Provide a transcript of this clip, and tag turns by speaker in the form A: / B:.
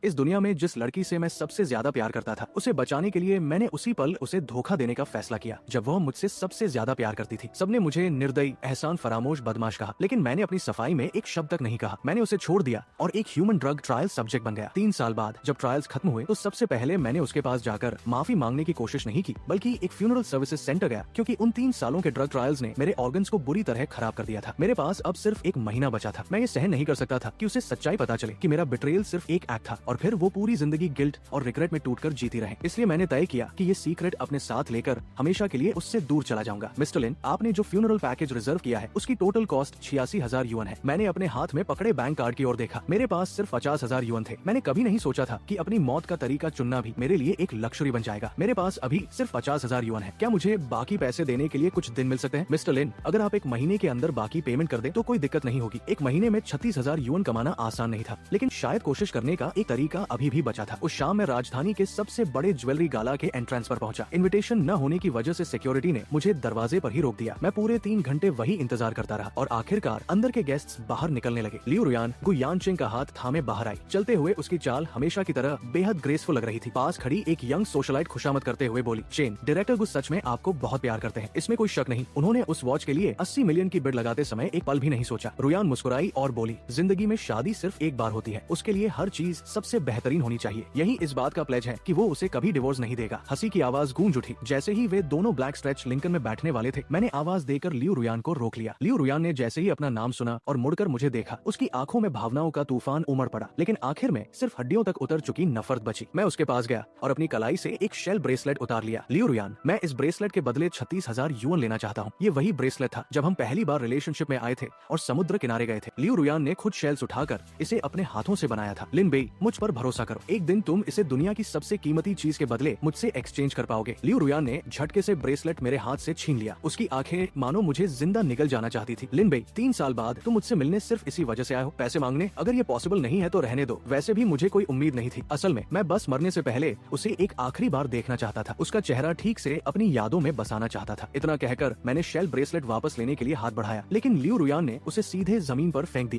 A: इस दुनिया में जिस लड़की से मैं सबसे ज्यादा प्यार करता था, उसे बचाने के लिए मैंने उसी पल उसे धोखा देने का फैसला किया जब वह मुझसे सबसे ज्यादा प्यार करती थी। सबने मुझे निर्दयी, एहसान फरामोश, बदमाश कहा, लेकिन मैंने अपनी सफाई में एक शब्द तक नहीं कहा। मैंने उसे छोड़ दिया और एक ह्यूमन ड्रग ट्रायल सब्जेक्ट बन गया। 3 साल बाद जब ट्रायल्स खत्म हुए तो सबसे पहले मैंने उसके पास जाकर माफी मांगने की कोशिश नहीं की, बल्कि एक फ्यूनरल सर्विसेज सेंटर गया, क्योंकि उन 3 सालों के ड्रग ट्रायल्स ने मेरे ऑर्गन्स को बुरी तरह खराब कर दिया था। मेरे पास अब सिर्फ 1 महीना बचा था। मैं ये सहन नहीं कर सकता था कि उसे सच्चाई पता चले कि मेरा बिट्रेयल सिर्फ एक एक्ट था और फिर वो पूरी जिंदगी गिल्ट और रिग्रेट में टूटकर जीती रहे। इसलिए मैंने तय किया कि ये सीक्रेट अपने साथ लेकर हमेशा के लिए उससे दूर चला जाऊंगा। मिस्टर लिन, आपने जो फ्यूनरल पैकेज रिजर्व किया है उसकी टोटल कॉस्ट 86,000 युआन है। मैंने अपने हाथ में पकड़े बैंक कार्ड की ओर देखा। मेरे पास सिर्फ 50,000 युआन थे। मैंने कभी नहीं सोचा था कि अपनी मौत का तरीका चुनना भी मेरे लिए एक लक्जरी बन जाएगा। मेरे पास अभी सिर्फ 50,000 युआन है। क्या मुझे बाकी पैसे देने के लिए कुछ दिन मिल सकते हैं? मिस्टर लिन, अगर आप 1 महीने के अंदर बाकी पेमेंट कर दें तो कोई दिक्कत नहीं होगी। 1 महीने में 36,000 युआन कमाना आसान नहीं था, लेकिन शायद कोशिश करने का एक तरीका अभी भी बचा था। उस शाम मैं राजधानी के सबसे बड़े ज्वेलरी गाला के एंट्रेंस पर पहुंचा। इनविटेशन न होने की वजह से सिक्योरिटी ने मुझे दरवाजे पर ही रोक दिया। मैं पूरे 3 घंटे वही इंतजार करता रहा और आखिरकार अंदर के गेस्ट्स बाहर निकलने लगे। लियू रुयान गु यानचेंग का हाथ थामे बाहर आई। चलते हुए उसकी चाल हमेशा की तरह बेहद ग्रेसफुल लग रही थी। पास खड़ी एक यंग सोशलाइट खुशामद करते हुए बोली, चेन, डायरेक्टर गु सच में आपको बहुत प्यार करते हैं, इसमें कोई शक नहीं। उन्होंने उस वॉच के लिए 80 मिलियन की बिड लगाते समय एक पल भी नहीं सोचा। रुयान मुस्कुराई और बोली, जिंदगी में शादी सिर्फ एक बार होती है, उसके लिए हर चीज सबसे बेहतरीन होनी चाहिए। यही इस बात का प्लेज है कि वो उसे कभी डिवोर्स नहीं देगा। हंसी की आवाज गूंज उठी। जैसे ही वे दोनों ब्लैक स्ट्रेच लिंकन में बैठने वाले थे, मैंने आवाज देकर लियू रुयान को रोक लिया। लियू रुयान ने जैसे ही अपना नाम सुना और मुड़कर मुझे देखा, उसकी आंखों में भावनाओं का तूफान उमड़ पड़ा, लेकिन आखिर में सिर्फ हड्डियों तक उतर चुकी नफरत बची। मैं उसके पास गया और अपनी कलाई से एक शेल ब्रेसलेट उतार लिया। लियू रुयान, मैं इस ब्रेसलेट के बदले 36,000 युआन लेना चाहता हूँ। ये वही ब्रेसलेट था जब हम पहली बार रिलेशनशिप में आए थे और समुद्र किनारे गए थे। लियू रुयान ने खुद शेल्स उठाकर इसे अपने हाथों से बनाया था। लिन बेई, मुझ पर भरोसा करो, एक दिन तुम इसे दुनिया की सबसे कीमती चीज के बदले मुझसे एक्सचेंज कर पाओगे। लियू रुयान ने झटके से ब्रेसलेट मेरे हाथ से छीन लिया। उसकी आंखें मानो मुझे जिंदा निगल जाना चाहती थी। लिन बेई, 3 साल बाद तुम मुझसे मिलने सिर्फ इसी वजह से आए हो, पैसे मांगने? अगर ये पॉसिबल नहीं है तो रहने दो। वैसे भी मुझे कोई उम्मीद नहीं थी। असल में मैं बस मरने से पहले उसे एक आखिरी बार देखना चाहता था, उसका चेहरा ठीक से अपनी यादों में बसाना चाहता था। इतना कहकर मैंने शेल ब्रेसलेट वापस लेने के लिए हाथ बढ़ाया, लेकिन लियू रुयान ने उसे सीधे जमीन पर फेंक दिया।